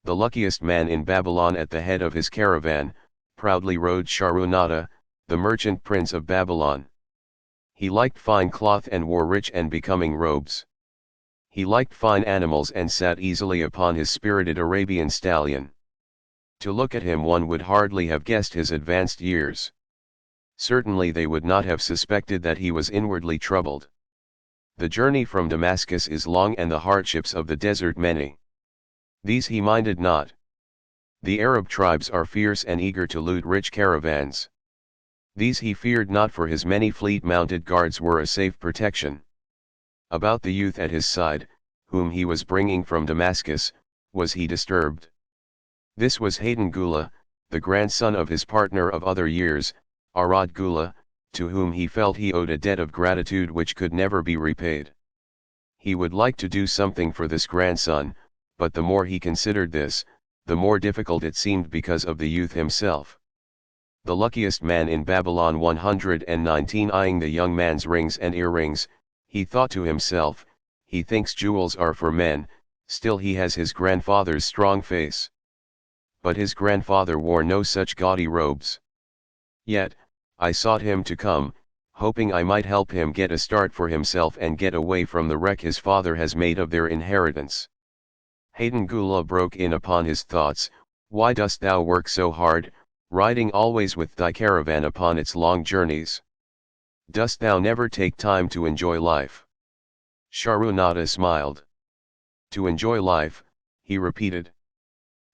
The luckiest man in Babylon. At the head of his caravan, proudly rode Shahrunata, the merchant prince of Babylon. He liked fine cloth and wore rich and becoming robes. He liked fine animals and sat easily upon his spirited Arabian stallion. To look at him one would hardly have guessed his advanced years. Certainly they would not have suspected that he was inwardly troubled. The journey from Damascus is long and the hardships of the desert many. These he minded not. The Arab tribes are fierce and eager to loot rich caravans. These he feared not, for his many fleet-mounted guards were a safe protection. About the youth at his side, whom he was bringing from Damascus, was he disturbed. This was Hayden Gula, the grandson of his partner of other years, Arad Gula, to whom he felt he owed a debt of gratitude which could never be repaid. He would like to do something for this grandson, but the more he considered this, the more difficult it seemed because of the youth himself. The luckiest man in Babylon 119. Eyeing the young man's rings and earrings, he thought to himself, he thinks jewels are for men, still he has his grandfather's strong face. But his grandfather wore no such gaudy robes. Yet, I sought him to come, hoping I might help him get a start for himself and get away from the wreck his father has made of their inheritance. Hayden Gula broke in upon his thoughts. Why dost thou work so hard, riding always with thy caravan upon its long journeys? Dost thou never take time to enjoy life? Shahrunata smiled. To enjoy life, he repeated.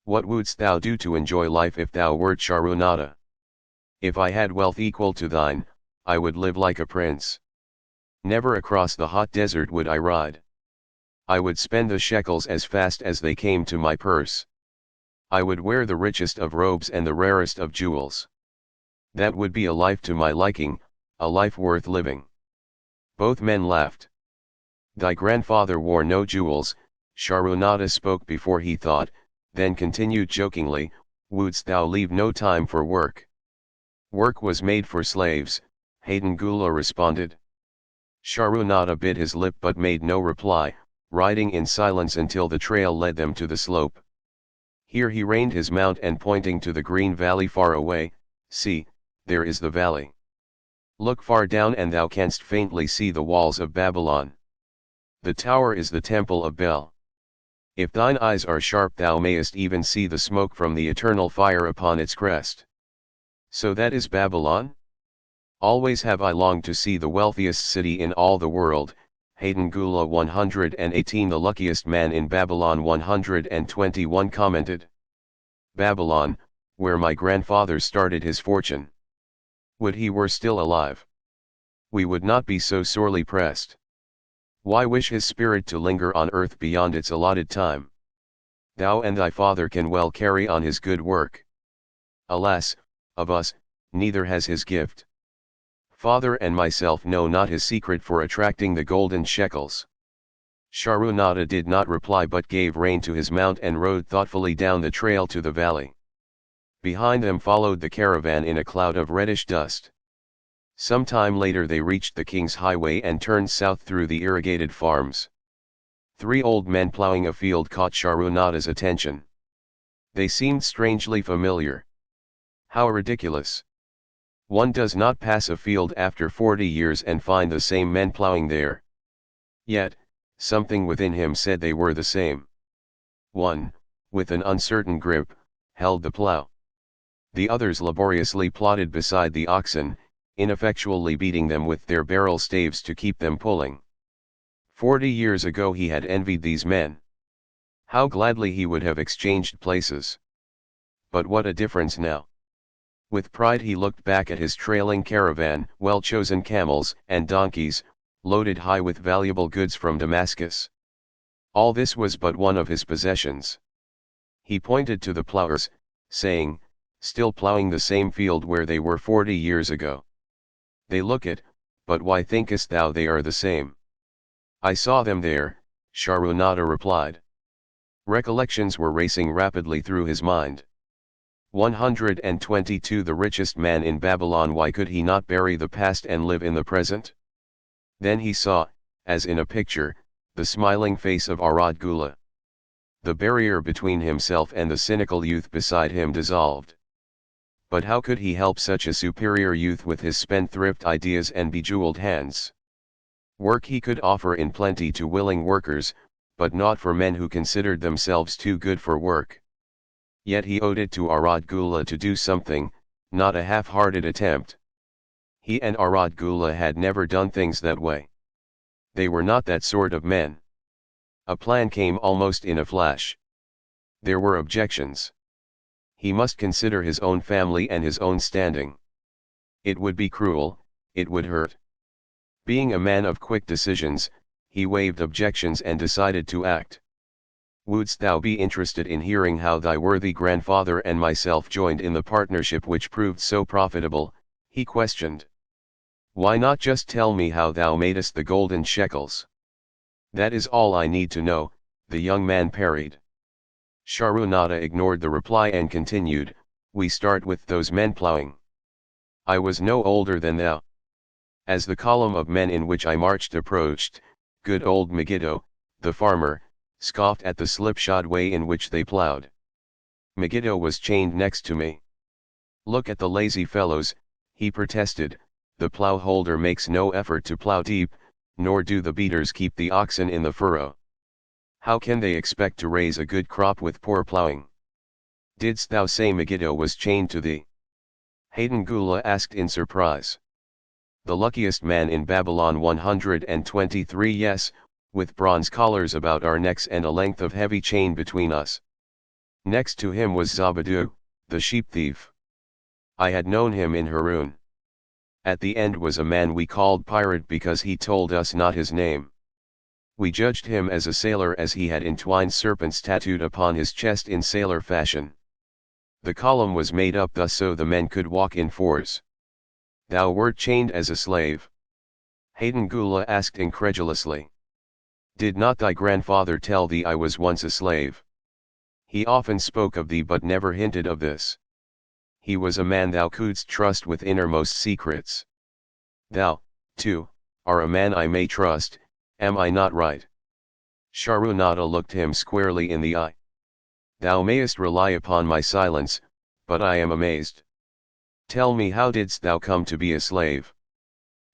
What wouldst thou do to enjoy life if thou wert Shahrunata? If I had wealth equal to thine, I would live like a prince. Never across the hot desert would I ride. I would spend the shekels as fast as they came to my purse. I would wear the richest of robes and the rarest of jewels. That would be a life to my liking, a life worth living. Both men laughed. Thy grandfather wore no jewels, Shahrunata spoke before he thought, then continued jokingly, wouldst thou leave no time for work? Work was made for slaves, Hayden Gula responded. Shahrunata bit his lip but made no reply, riding in silence until the trail led them to the slope. Here he reined his mount and pointing to the green valley far away, see, there is the valley. Look far down and thou canst faintly see the walls of Babylon. The tower is the temple of Bel. If thine eyes are sharp thou mayest even see the smoke from the eternal fire upon its crest. So that is Babylon? Always have I longed to see the wealthiest city in all the world. Hayden Gula 118. The luckiest man in Babylon 121 commented. Babylon, where my grandfather started his fortune. Would he were still alive. We would not be so sorely pressed. Why wish his spirit to linger on earth beyond its allotted time? Thou and thy father can well carry on his good work. Alas, of us, neither has his gift. Father and myself know not his secret for attracting the golden shekels. Shahrunata did not reply but gave rein to his mount and rode thoughtfully down the trail to the valley. Behind them followed the caravan in a cloud of reddish dust. Some time later they reached the king's highway and turned south through the irrigated farms. 3 old men plowing a field caught Shahrunata's attention. They seemed strangely familiar. How ridiculous! One does not pass a field after 40 years and find the same men plowing there. Yet, something within him said they were the same. One, with an uncertain grip, held the plow. The others laboriously plodded beside the oxen, ineffectually beating them with their barrel staves to keep them pulling. 40 years ago he had envied these men. How gladly he would have exchanged places. But what a difference now! With pride he looked back at his trailing caravan, well-chosen camels and donkeys, loaded high with valuable goods from Damascus. All this was but one of his possessions. He pointed to the plowers, saying, still plowing the same field where they were 40 years ago. They look it, but why thinkest thou they are the same? I saw them there, Shahrunata replied. Recollections were racing rapidly through his mind. 122. The richest man in Babylon. Why could he not bury the past and live in the present? Then he saw, as in a picture, the smiling face of Arad Gula. The barrier between himself and the cynical youth beside him dissolved. But how could he help such a superior youth with his spendthrift ideas and bejeweled hands? Work he could offer in plenty to willing workers, but not for men who considered themselves too good for work. Yet he owed it to Arad Gula to do something, not a half-hearted attempt. He and Arad Gula had never done things that way. They were not that sort of men. A plan came almost in a flash. There were objections. He must consider his own family and his own standing. It would be cruel, it would hurt. Being a man of quick decisions, he waived objections and decided to act. Wouldst thou be interested in hearing how thy worthy grandfather and myself joined in the partnership which proved so profitable? He questioned. Why not just tell me how thou madest the golden shekels? That is all I need to know, the young man parried. Sharunata ignored the reply and continued, we start with those men plowing. I was no older than thou. As the column of men in which I marched approached, good old Megiddo, the farmer, scoffed at the slipshod way in which they plowed. Megiddo was chained next to me. Look at the lazy fellows, he protested, the plow holder makes no effort to plow deep, nor do the beaters keep the oxen in the furrow. How can they expect to raise a good crop with poor plowing? Didst thou say Megiddo was chained to thee? Hayden Gula asked in surprise. The luckiest man in Babylon 123, yes, with bronze collars about our necks and a length of heavy chain between us. Next to him was Zabadu, the sheep thief. I had known him in Harun. At the end was a man we called Pirate because he told us not his name. We judged him as a sailor as he had entwined serpents tattooed upon his chest in sailor fashion. The column was made up thus so the men could walk in fours. Thou wert chained as a slave? Hayden Gula asked incredulously. Did not thy grandfather tell thee I was once a slave? He often spoke of thee but never hinted of this. He was a man thou couldst trust with innermost secrets. Thou, too, are a man I may trust, am I not right? Sharunata looked him squarely in the eye. Thou mayest rely upon my silence, but I am amazed. Tell me, how didst thou come to be a slave?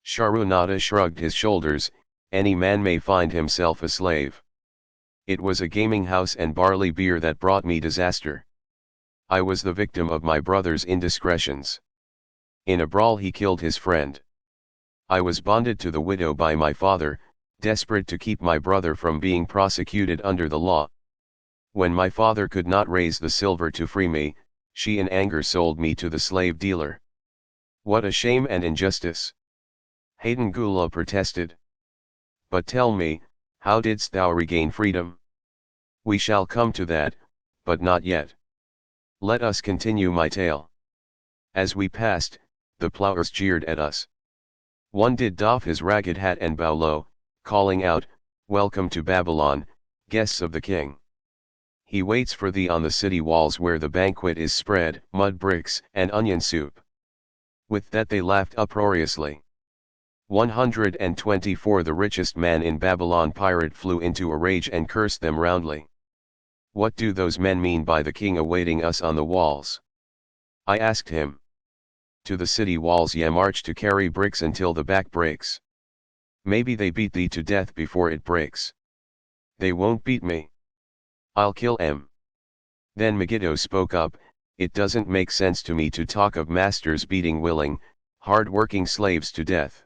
Sharunata shrugged his shoulders. Any man may find himself a slave. It was a gaming house and barley beer that brought me disaster. I was the victim of my brother's indiscretions. In a brawl he killed his friend. I was bonded to the widow by my father, desperate to keep my brother from being prosecuted under the law. When my father could not raise the silver to free me, she in anger sold me to the slave dealer. What a shame and injustice! Hayden Gula protested. But tell me, how didst thou regain freedom? We shall come to that, but not yet. Let us continue my tale. As we passed, the plowers jeered at us. One did doff his ragged hat and bow low, calling out, Welcome to Babylon, guests of the king. He waits for thee on the city walls where the banquet is spread, mud bricks and onion soup. With that they laughed uproariously. 124 The richest man in Babylon pirate flew into a rage and cursed them roundly. What do those men mean by the king awaiting us on the walls? I asked him. To the city walls ye march to carry bricks until the back breaks. Maybe they beat thee to death before it breaks. They won't beat me. I'll kill 'em. Then Megiddo spoke up, it doesn't make sense to me to talk of masters beating willing, hard-working slaves to death.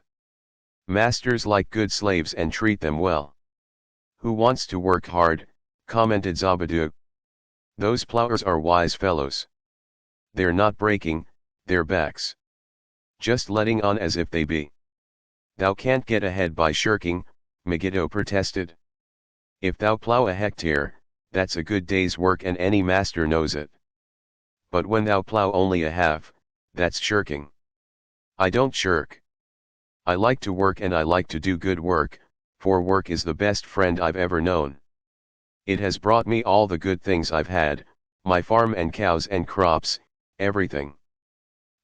Masters like good slaves and treat them well. Who wants to work hard, commented Zabadu. Those plowers are wise fellows. They're not breaking their backs. Just letting on as if they be. Thou can't get ahead by shirking, Megiddo protested. If thou plow a hectare, that's a good day's work and any master knows it. But when thou plow only a half, that's shirking. I don't shirk. I like to work and I like to do good work, for work is the best friend I've ever known. It has brought me all the good things I've had, my farm and cows and crops, everything.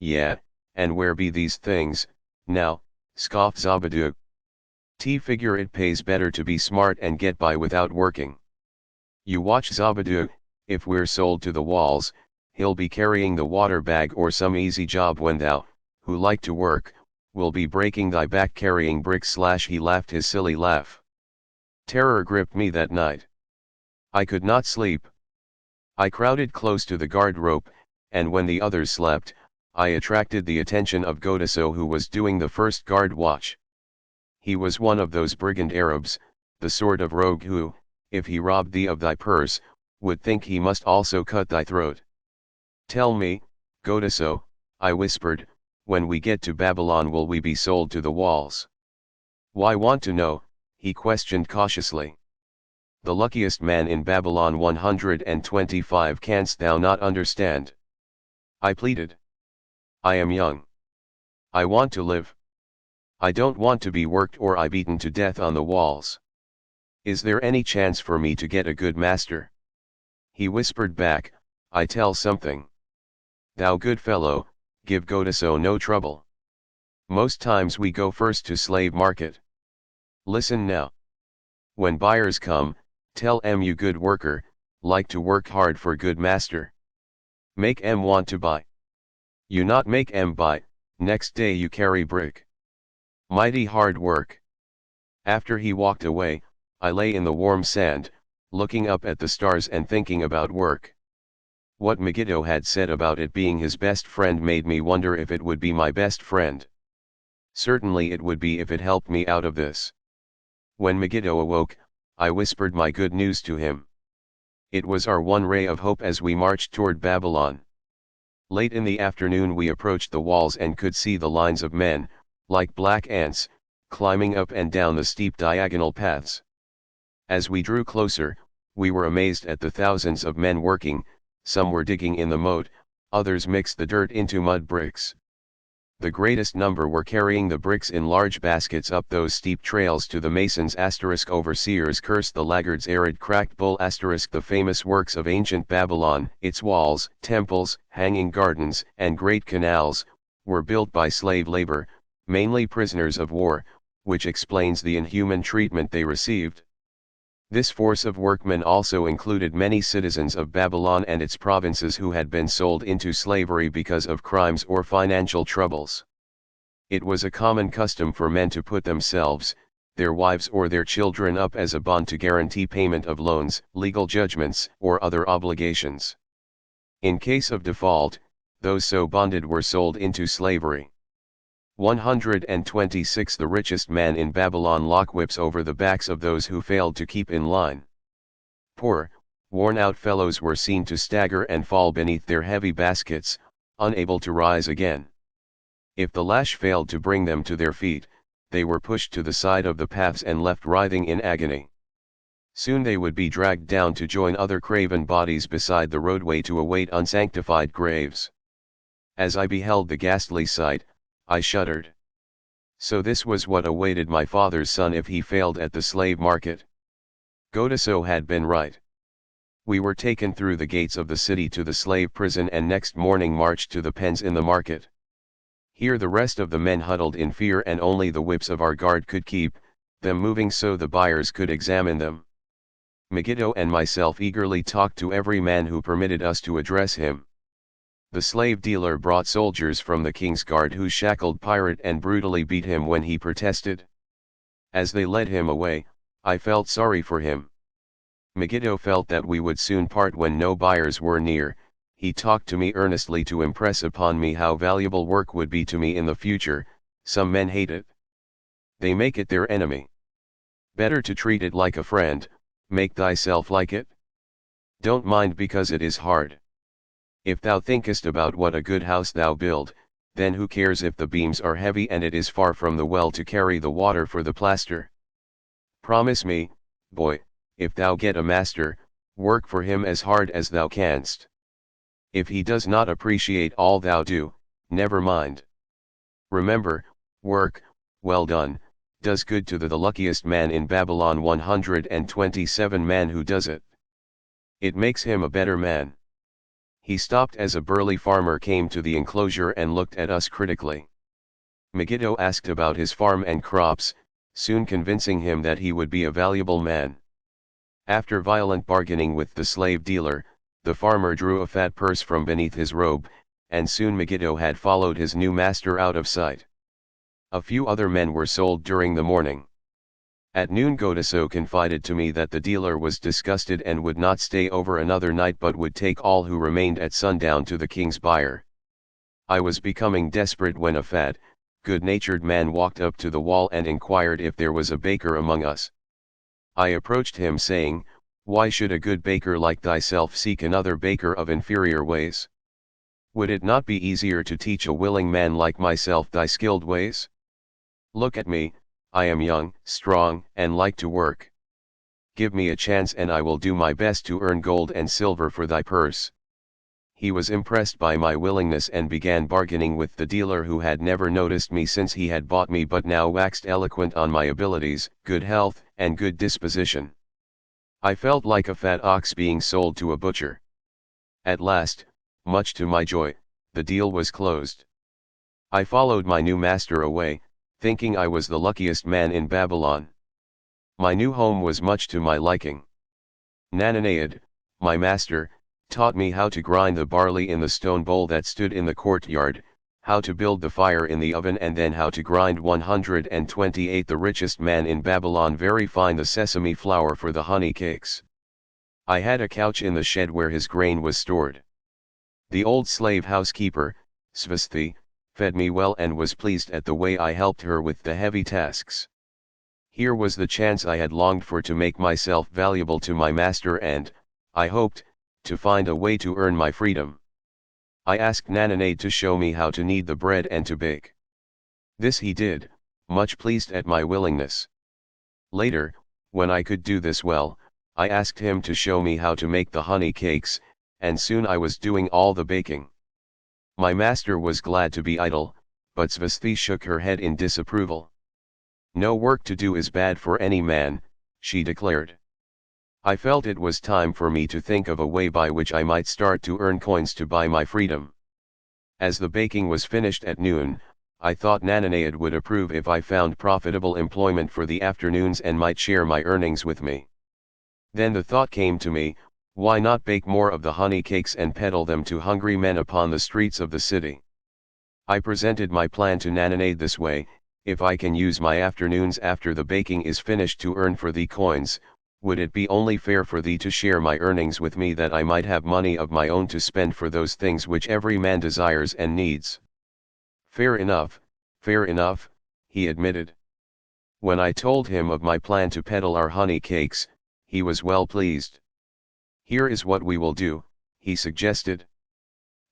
Yeah, and where be these things, now, scoffed Zabadu. Figure it pays better to be smart and get by without working. You watch Zabadu, if we're sold to the walls, he'll be carrying the water bag or some easy job when thou, who like to work, will be breaking thy back carrying bricks. He laughed his silly laugh. Terror gripped me that night. I could not sleep. I crowded close to the guard rope, and when the others slept, I attracted the attention of Godaso, who was doing the first guard watch. He was one of those brigand Arabs, the sort of rogue who, if he robbed thee of thy purse, would think he must also cut thy throat. Tell me, Godaso, I whispered, when we get to Babylon will we be sold to the walls? Why want to know? He questioned cautiously. The luckiest man in Babylon 125. Canst thou not understand? I pleaded. I am young. I want to live. I don't want to be worked or I beaten to death on the walls. Is there any chance for me to get a good master? He whispered back, I tell something. Thou good fellow, give Godaso no trouble. Most times we go first to slave market. Listen now. When buyers come, tell you good worker, like to work hard for good master. Make want to buy. You not make buy, next day you carry brick. Mighty hard work. After he walked away, I lay in the warm sand, looking up at the stars and thinking about work. What Megiddo had said about it being his best friend made me wonder if it would be my best friend. Certainly it would be if it helped me out of this. When Megiddo awoke, I whispered my good news to him. It was our one ray of hope as we marched toward Babylon. Late in the afternoon we approached the walls and could see the lines of men, like black ants, climbing up and down the steep diagonal paths. As we drew closer, we were amazed at the thousands of men working. Some were digging in the moat, others mixed the dirt into mud bricks. The greatest number were carrying the bricks in large baskets up those steep trails to the masons. Overseers cursed the laggards. Arid cracked bull. The famous works of ancient Babylon, its walls, temples, hanging gardens, and great canals, were built by slave labor, mainly prisoners of war, which explains the inhuman treatment they received. This force of workmen also included many citizens of Babylon and its provinces who had been sold into slavery because of crimes or financial troubles. It was a common custom for men to put themselves, their wives or their children up as a bond to guarantee payment of loans, legal judgments, or other obligations. In case of default, those so bonded were sold into slavery. 126. The richest man in Babylon lock whips over the backs of those who failed to keep in line. Poor, worn-out fellows were seen to stagger and fall beneath their heavy baskets, unable to rise again. If the lash failed to bring them to their feet, they were pushed to the side of the paths and left writhing in agony. Soon they would be dragged down to join other craven bodies beside the roadway to await unsanctified graves. As I beheld the ghastly sight, I shuddered. So this was what awaited my father's son if he failed at the slave market. Godaso had been right. We were taken through the gates of the city to the slave prison and next morning marched to the pens in the market. Here the rest of the men huddled in fear and only the whips of our guard could keep them moving so the buyers could examine them. Megiddo and myself eagerly talked to every man who permitted us to address him. The slave dealer brought soldiers from the king's guard who shackled pirate and brutally beat him when he protested. As they led him away, I felt sorry for him. Megiddo felt that we would soon part when no buyers were near. He talked to me earnestly to impress upon me how valuable work would be to me in the future. Some men hate it. They make it their enemy. Better to treat it like a friend, make thyself like it. Don't mind because it is hard. If thou thinkest about what a good house thou build, then who cares if the beams are heavy and it is far from the well to carry the water for the plaster? Promise me, boy, if thou get a master, work for him as hard as thou canst. If he does not appreciate all thou do, never mind. Remember, work, well done, does good to the luckiest man in Babylon 127 man who does it. It makes him a better man. He stopped as a burly farmer came to the enclosure and looked at us critically. Megiddo asked about his farm and crops, soon convincing him that he would be a valuable man. After violent bargaining with the slave dealer, the farmer drew a fat purse from beneath his robe, and soon Megiddo had followed his new master out of sight. A few other men were sold during the morning. At noon Godiso confided to me that the dealer was disgusted and would not stay over another night but would take all who remained at sundown to the king's buyer. I was becoming desperate when a fat, good-natured man walked up to the wall and inquired if there was a baker among us. I approached him saying, "Why should a good baker like thyself seek another baker of inferior ways? Would it not be easier to teach a willing man like myself thy skilled ways? Look at me, I am young, strong, and like to work. Give me a chance and I will do my best to earn gold and silver for thy purse." He was impressed by my willingness and began bargaining with the dealer, who had never noticed me since he had bought me, but now waxed eloquent on my abilities, good health, and good disposition. I felt like a fat ox being sold to a butcher. At last, much to my joy, the deal was closed. I followed my new master away, thinking I was the luckiest man in Babylon. My new home was much to my liking. Nananead, my master, taught me how to grind the barley in the stone bowl that stood in the courtyard, how to build the fire in the oven, and then how to grind 128 the richest man in Babylon very fine the sesame flour for the honey cakes. I had a couch in the shed where his grain was stored. The old slave housekeeper, Svasthi, fed me well and was pleased at the way I helped her with the heavy tasks. Here was the chance I had longed for to make myself valuable to my master and, I hoped, to find a way to earn my freedom. I asked Nananead to show me how to knead the bread and to bake. This he did, much pleased at my willingness. Later, when I could do this well, I asked him to show me how to make the honey cakes, and soon I was doing all the baking. My master was glad to be idle, but Svasthi shook her head in disapproval. "No work to do is bad for any man," she declared. I felt it was time for me to think of a way by which I might start to earn coins to buy my freedom. As the baking was finished at noon, I thought Nananead would approve if I found profitable employment for the afternoons and might share my earnings with me. Then the thought came to me, why not bake more of the honey cakes and peddle them to hungry men upon the streets of the city? I presented my plan to Nananead this way: "If I can use my afternoons after the baking is finished to earn for thee coins, would it be only fair for thee to share my earnings with me, that I might have money of my own to spend for those things which every man desires and needs?" Fair enough, he admitted. When I told him of my plan to peddle our honey cakes, he was well pleased. "Here is what we will do," he suggested.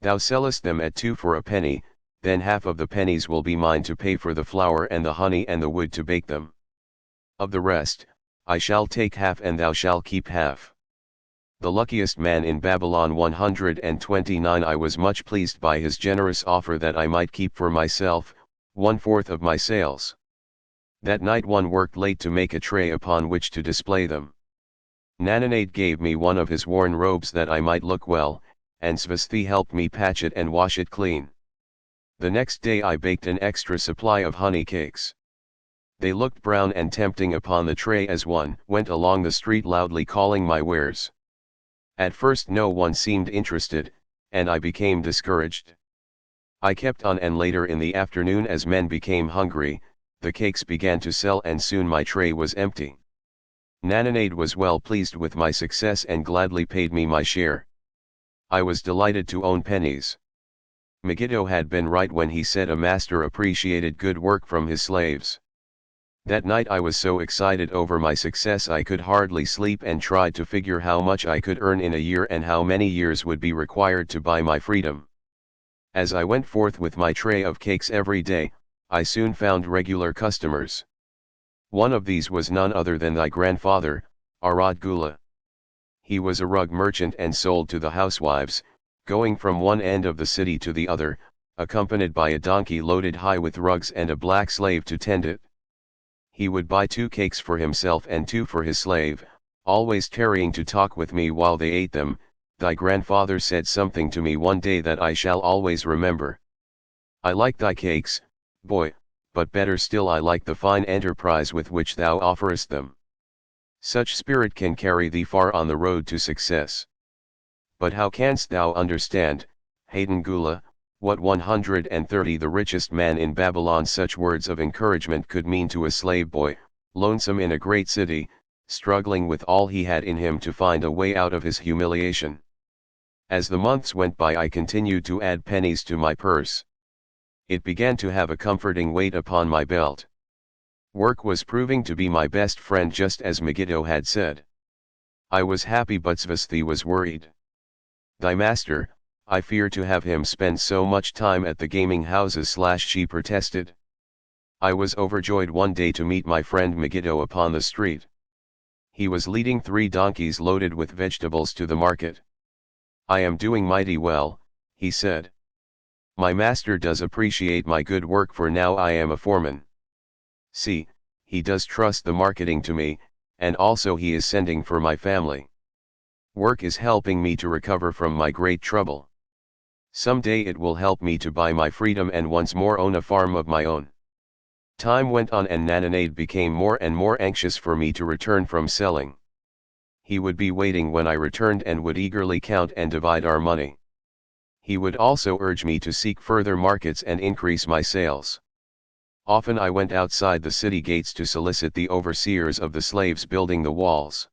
"Thou sellest them at 2 for a penny, then half of the pennies will be mine to pay for the flour and the honey and the wood to bake them. Of the rest, I shall take half and thou shalt keep half." The luckiest man in Babylon 129. I was much pleased by his generous offer that I might keep for myself 1/4 of my sales. That night one worked late to make a tray upon which to display them. Nananead gave me one of his worn robes that I might look well, and Svasthi helped me patch it and wash it clean. The next day I baked an extra supply of honey cakes. They looked brown and tempting upon the tray as one went along the street loudly calling my wares. At first no one seemed interested, and I became discouraged. I kept on, and later in the afternoon, as men became hungry, the cakes began to sell and soon my tray was empty. Nananead was well pleased with my success and gladly paid me my share. I was delighted to own pennies. Megiddo had been right when he said a master appreciated good work from his slaves. That night I was so excited over my success I could hardly sleep, and tried to figure how much I could earn in a year and how many years would be required to buy my freedom. As I went forth with my tray of cakes every day, I soon found regular customers. One of these was none other than thy grandfather, Arad Gula. He was a rug merchant and sold to the housewives, going from one end of the city to the other, accompanied by a donkey loaded high with rugs and a black slave to tend it. He would buy 2 cakes for himself and 2 for his slave, always tarrying to talk with me while they ate them. Thy grandfather said something to me one day that I shall always remember. "I like thy cakes, boy, but better still I like the fine enterprise with which thou offerest them." Such spirit can carry thee far on the road to success. But how canst thou understand, Hayden Gula, what 130 the richest man in Babylon? Such words of encouragement could mean to a slave boy, lonesome in a great city, struggling with all he had in him to find a way out of his humiliation. As the months went by, I continued to add pennies to my purse. It began to have a comforting weight upon my belt. Work was proving to be my best friend, just as Megiddo had said. I was happy, but Svasthi was worried. Thy master, I fear to have him spend so much time at the gaming houses / she protested. I was overjoyed one day to meet my friend Megiddo upon the street. He was leading 3 donkeys loaded with vegetables to the market. I am doing mighty well, he said. My master does appreciate my good work, for now I am a foreman. See, he does trust the marketing to me, and also he is sending for my family. Work is helping me to recover from my great trouble. Someday it will help me to buy my freedom and once more own a farm of my own. Time went on, and Nananade became more and more anxious for me to return from selling. He would be waiting when I returned and would eagerly count and divide our money. He would also urge me to seek further markets and increase my sales. Often I went outside the city gates to solicit the overseers of the slaves building the walls.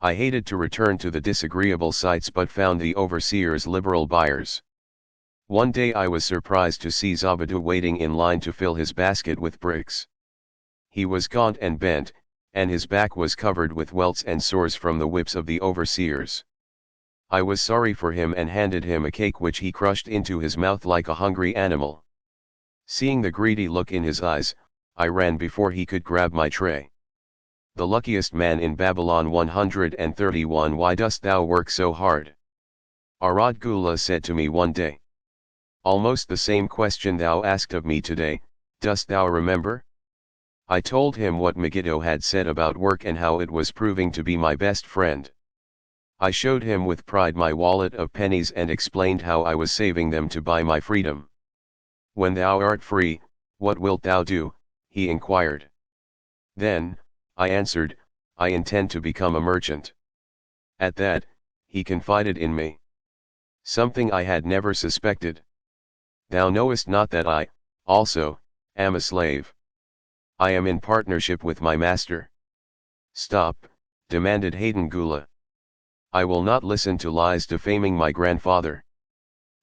I hated to return to the disagreeable sights, but found the overseers liberal buyers. One day I was surprised to see Zabadu waiting in line to fill his basket with bricks. He was gaunt and bent, and his back was covered with welts and sores from the whips of the overseers. I was sorry for him and handed him a cake, which he crushed into his mouth like a hungry animal. Seeing the greedy look in his eyes, I ran before he could grab my tray. The luckiest man in Babylon 131. Why dost thou work so hard? Arad Gula said to me one day. Almost the same question thou asked of me today, dost thou remember? I told him what Megiddo had said about work and how it was proving to be my best friend. I showed him with pride my wallet of pennies and explained how I was saving them to buy my freedom. When thou art free, what wilt thou do? He inquired. Then, I answered, I intend to become a merchant. At that, he confided in me something I had never suspected. Thou knowest not that I, also, am a slave. I am in partnership with my master. Stop, demanded Hayden Gula. I will not listen to lies defaming my grandfather.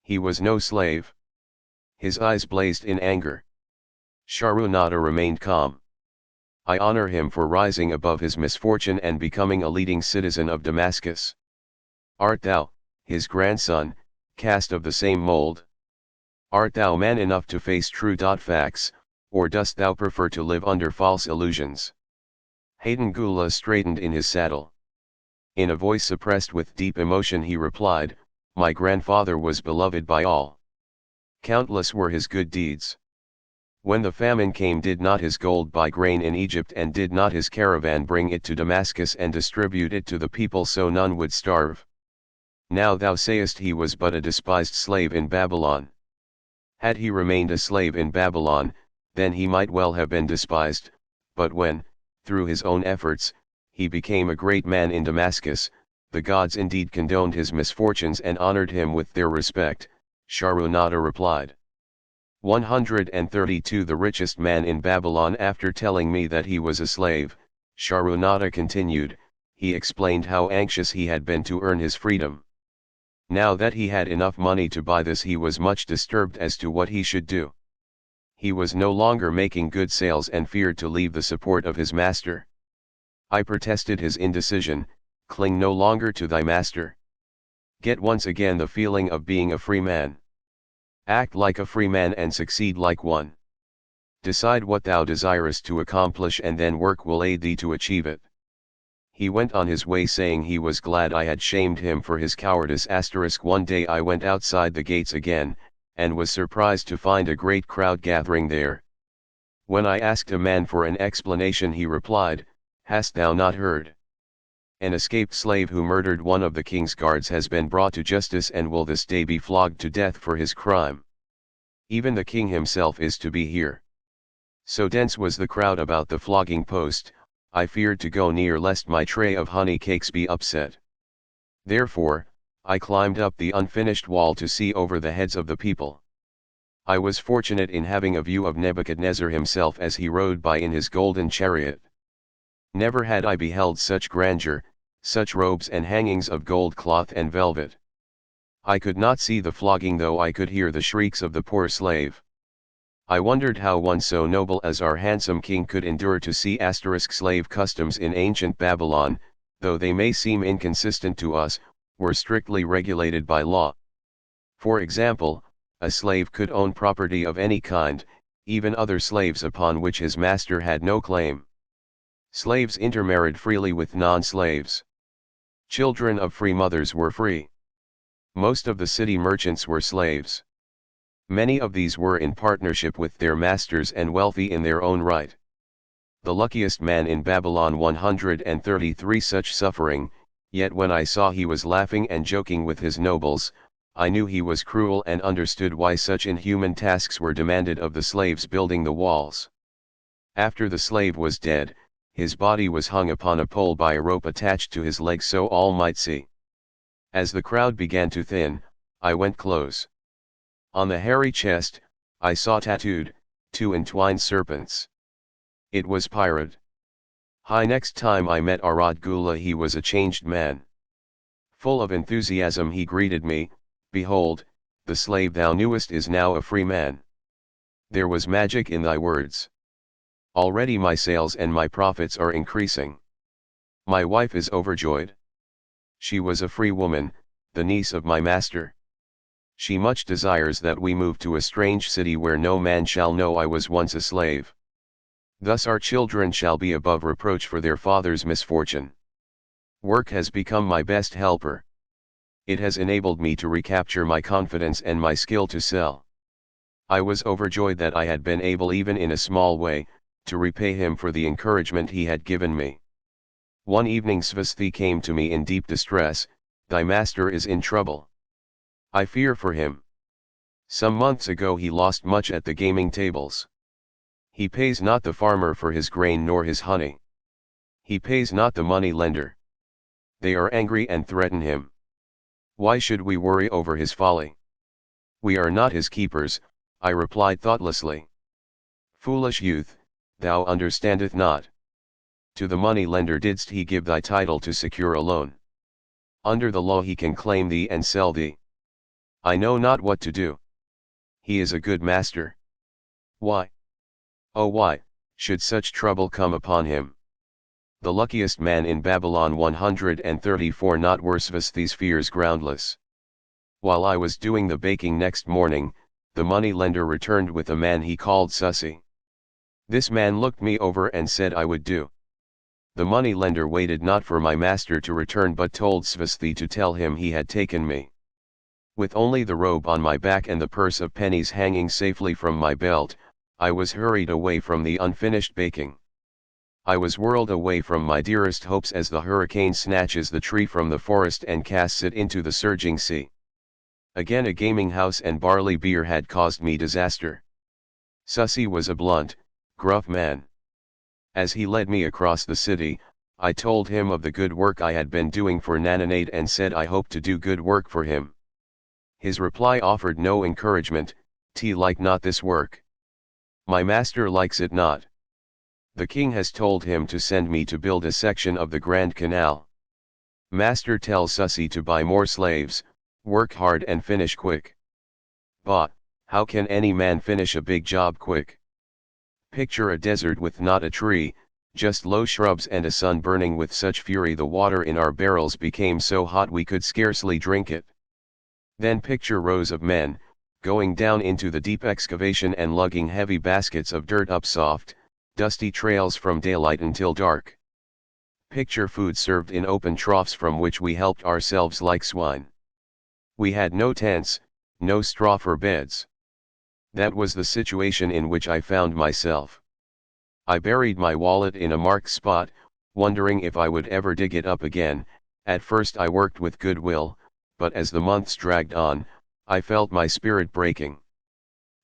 He was no slave. His eyes blazed in anger. Sharunata remained calm. I honor him for rising above his misfortune and becoming a leading citizen of Damascus. Art thou, his grandson, cast of the same mold? Art thou man enough to face true facts, or dost thou prefer to live under false illusions? Hayden Gula straightened in his saddle. In a voice suppressed with deep emotion he replied, my grandfather was beloved by all. Countless were his good deeds. When the famine came, did not his gold buy grain in Egypt, and did not his caravan bring it to Damascus and distribute it to the people so none would starve? Now thou sayest he was but a despised slave in Babylon. Had he remained a slave in Babylon, then he might well have been despised, but when, through his own efforts, he became a great man in Damascus, the gods indeed condoned his misfortunes and honored him with their respect, Sharunata replied. 132 The richest man in Babylon. After telling me that he was a slave, Sharunata continued, he explained how anxious he had been to earn his freedom. Now that he had enough money to buy this, he was much disturbed as to what he should do. He was no longer making good sales and feared to leave the support of his master. I protested his indecision, cling no longer to thy master. Get once again the feeling of being a free man. Act like a free man and succeed like one. Decide what thou desirest to accomplish, and then work will aid thee to achieve it. He went on his way saying he was glad I had shamed him for his cowardice. One day I went outside the gates again, and was surprised to find a great crowd gathering there. When I asked a man for an explanation, he replied, hast thou not heard? An escaped slave who murdered one of the king's guards has been brought to justice and will this day be flogged to death for his crime. Even the king himself is to be here. So dense was the crowd about the flogging post, I feared to go near lest my tray of honey cakes be upset. Therefore, I climbed up the unfinished wall to see over the heads of the people. I was fortunate in having a view of Nebuchadnezzar himself as he rode by in his golden chariot. Never had I beheld such grandeur, such robes and hangings of gold cloth and velvet. I could not see the flogging, though I could hear the shrieks of the poor slave. I wondered how one so noble as our handsome king could endure to see slave customs in ancient Babylon, though they may seem inconsistent to us, were strictly regulated by law. For example, a slave could own property of any kind, even other slaves upon which his master had no claim. Slaves intermarried freely with non-slaves. Children of free mothers were free. Most of the city merchants were slaves. Many of these were in partnership with their masters and wealthy in their own right. The luckiest man in Babylon 133 such suffering, yet when I saw he was laughing and joking with his nobles, I knew he was cruel and understood why such inhuman tasks were demanded of the slaves building the walls. After the slave was dead, his body was hung upon a pole by a rope attached to his leg so all might see. As the crowd began to thin, I went close. On the hairy chest, I saw tattooed, 2 entwined serpents. It was Pirate. Next time I met Arad Gula he was a changed man. Full of enthusiasm he greeted me, "Behold, the slave thou knewest is now a free man. There was magic in thy words. Already my sales and my profits are increasing. My wife is overjoyed. She was a free woman, the niece of my master. She much desires that we move to a strange city where no man shall know I was once a slave. Thus our children shall be above reproach for their father's misfortune. Work has become my best helper. It has enabled me to recapture my confidence and my skill to sell." I was overjoyed that I had been able even in a small way, to repay him for the encouragement he had given me. One evening Svasthi came to me in deep distress, "Thy master is in trouble. I fear for him. Some months ago he lost much at the gaming tables. He pays not the farmer for his grain nor his honey. He pays not the money lender. They are angry and threaten him. Why should we worry over his folly? We are not his keepers," I replied thoughtlessly. "Foolish youth, thou understandest not. To the money lender didst he give thy title to secure a loan. Under the law he can claim thee and sell thee. I know not what to do. He is a good master. Why? Oh why, should such trouble come upon him? The luckiest man in Babylon 134 not were Svasthi's fears groundless. While I was doing the baking next morning, the money lender returned with a man he called Susi. This man looked me over and said I would do. The money lender waited not for my master to return but told Svasthi to tell him he had taken me. With only the robe on my back and the purse of pennies hanging safely from my belt, I was hurried away from the unfinished baking. I was whirled away from my dearest hopes as the hurricane snatches the tree from the forest and casts it into the surging sea. Again a gaming house and barley beer had caused me disaster. Susi was a blunt, gruff man. As he led me across the city, I told him of the good work I had been doing for Nananade and said I hoped to do good work for him. His reply offered no encouragement, "T like not this work. My master likes it not. The king has told him to send me to build a section of the Grand Canal. Master tells Susi to buy more slaves, work hard and finish quick." But, how can any man finish a big job quick? Picture a desert with not a tree, just low shrubs and a sun burning with such fury the water in our barrels became so hot we could scarcely drink it. Then picture rows of men, going down into the deep excavation and lugging heavy baskets of dirt up soft, dusty trails from daylight until dark. Picture food served in open troughs from which we helped ourselves like swine. We had no tents, no straw for beds. That was the situation in which I found myself. I buried my wallet in a marked spot, wondering if I would ever dig it up again. At first I worked with good will, but as the months dragged on, I felt my spirit breaking.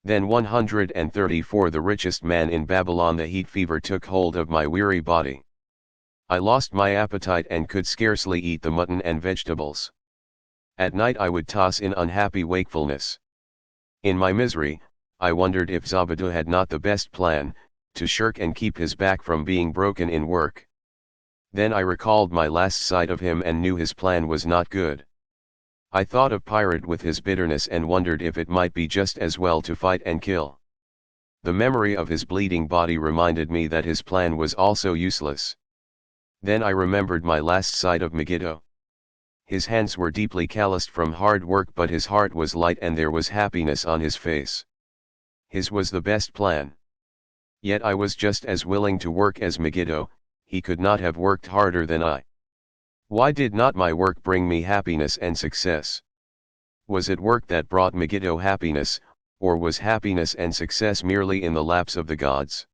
Then 134 the richest man in Babylon the heat fever took hold of my weary body. I lost my appetite and could scarcely eat the mutton and vegetables. At night I would toss in unhappy wakefulness. In my misery, I wondered if Zabadu had not the best plan, to shirk and keep his back from being broken in work. Then I recalled my last sight of him and knew his plan was not good. I thought of Pirate with his bitterness and wondered if it might be just as well to fight and kill. The memory of his bleeding body reminded me that his plan was also useless. Then I remembered my last sight of Megiddo. His hands were deeply calloused from hard work, but his heart was light and there was happiness on his face. His was the best plan. Yet I was just as willing to work as Megiddo. He could not have worked harder than I. Why did not my work bring me happiness and success? Was it work that brought Megiddo happiness, or was happiness and success merely in the laps of the gods?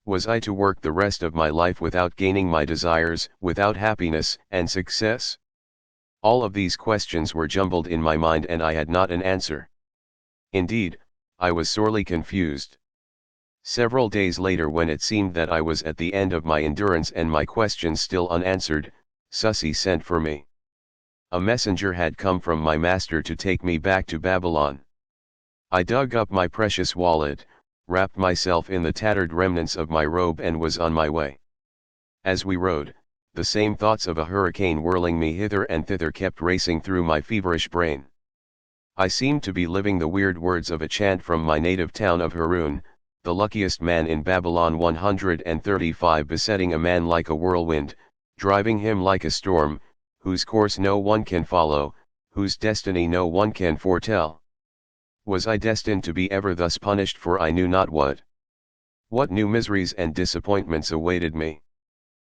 Was I to work the rest of my life without gaining my desires, without happiness and success? All of these questions were jumbled in my mind and I had not an answer. Indeed, I was sorely confused. Several days later, when it seemed that I was at the end of my endurance and my questions still unanswered, Susi sent for me. A messenger had come from my master to take me back to Babylon. I dug up my precious wallet, wrapped myself in the tattered remnants of my robe and was on my way. As we rode, the same thoughts of a hurricane whirling me hither and thither kept racing through my feverish brain. I seemed to be living the weird words of a chant from my native town of Harun, the luckiest man in Babylon 135, besetting a man like a whirlwind, driving him like a storm, whose course no one can follow, whose destiny no one can foretell. Was I destined to be ever thus punished for I knew not what? What new miseries and disappointments awaited me?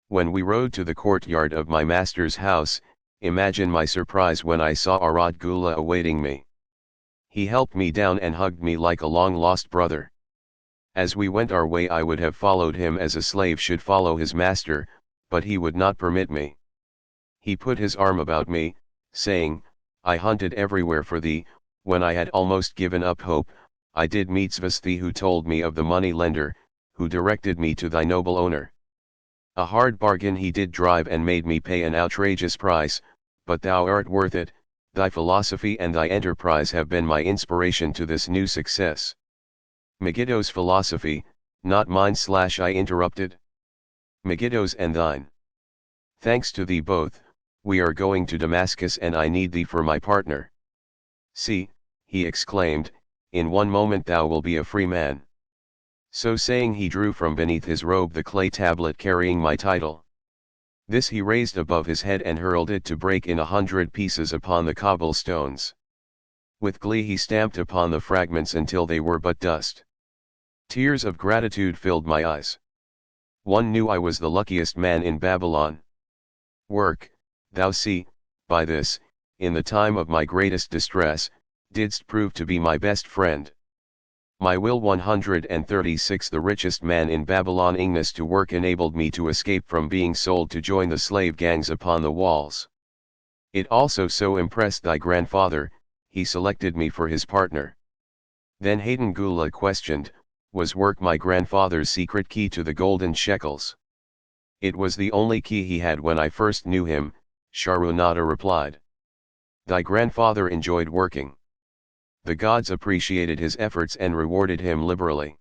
When we rode to the courtyard of my master's house, imagine my surprise when I saw Arad Gula awaiting me. He helped me down and hugged me like a long-lost brother. As we went our way I would have followed him as a slave should follow his master, but he would not permit me. He put his arm about me, saying, "I hunted everywhere for thee. When I had almost given up hope, I did meet Svasthi, who told me of the money lender, who directed me to thy noble owner. A hard bargain he did drive and made me pay an outrageous price, but thou art worth it. Thy philosophy and thy enterprise have been my inspiration to this new success." Megiddo's philosophy, not mine. I interrupted. Megiddo's and thine. Thanks to thee both, we are going to Damascus and I need thee for my partner. See, he exclaimed, in one moment thou will be a free man. So saying he drew from beneath his robe the clay tablet carrying my title. This he raised above his head and hurled it to break in 100 pieces upon the cobblestones. With glee he stamped upon the fragments until they were but dust. Tears of gratitude filled my eyes. One knew I was the luckiest man in Babylon. Work, thou see, by this, in the time of my greatest distress, didst prove to be my best friend. My will 136. The richest man in Babylon Ignis to work enabled me to escape from being sold to join the slave gangs upon the walls. It also so impressed thy grandfather, he selected me for his partner. Then Hayden Gula questioned, was work my grandfather's secret key to the golden shekels? It was the only key he had when I first knew him, Sharunata replied. Thy grandfather enjoyed working. The gods appreciated his efforts and rewarded him liberally.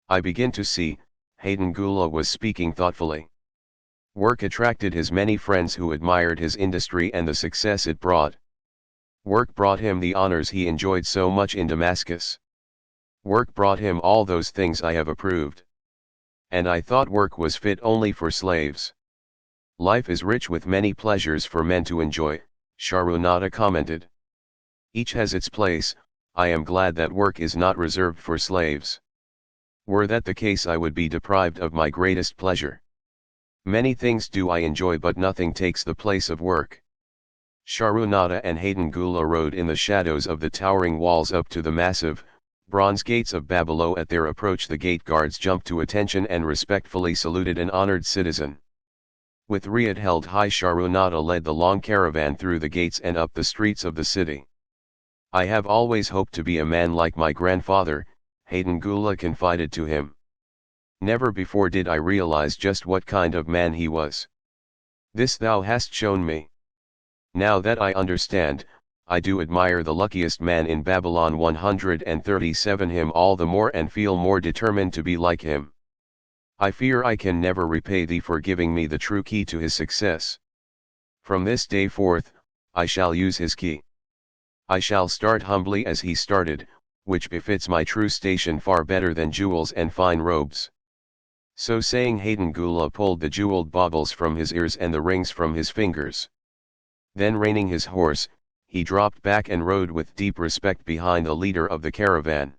I begin to see, Hayden Gula was speaking thoughtfully. Work attracted his many friends who admired his industry and the success it brought. Work brought him the honors he enjoyed so much in Damascus. Work brought him all those things I have approved. And I thought work was fit only for slaves. Life is rich with many pleasures for men to enjoy, Sharunata commented. Each has its place. I am glad that work is not reserved for slaves. Were that the case I would be deprived of my greatest pleasure. Many things do I enjoy but nothing takes the place of work. Sharunata and Hayden Gula rode in the shadows of the towering walls up to the massive, bronze gates of Babylon. At their approach the gate guards jumped to attention and respectfully saluted an honored citizen. With Riyadh held high, Sharunata led the long caravan through the gates and up the streets of the city. I have always hoped to be a man like my grandfather, Hayden Gula confided to him. Never before did I realize just what kind of man he was. This thou hast shown me. Now that I understand, I do admire the luckiest man in Babylon 137 him all the more and feel more determined to be like him. I fear I can never repay thee for giving me the true key to his success. From this day forth, I shall use his key. I shall start humbly as he started, which befits my true station far better than jewels and fine robes. So saying, Hayden Gula pulled the jeweled baubles from his ears and the rings from his fingers. Then reining his horse, he dropped back and rode with deep respect behind the leader of the caravan.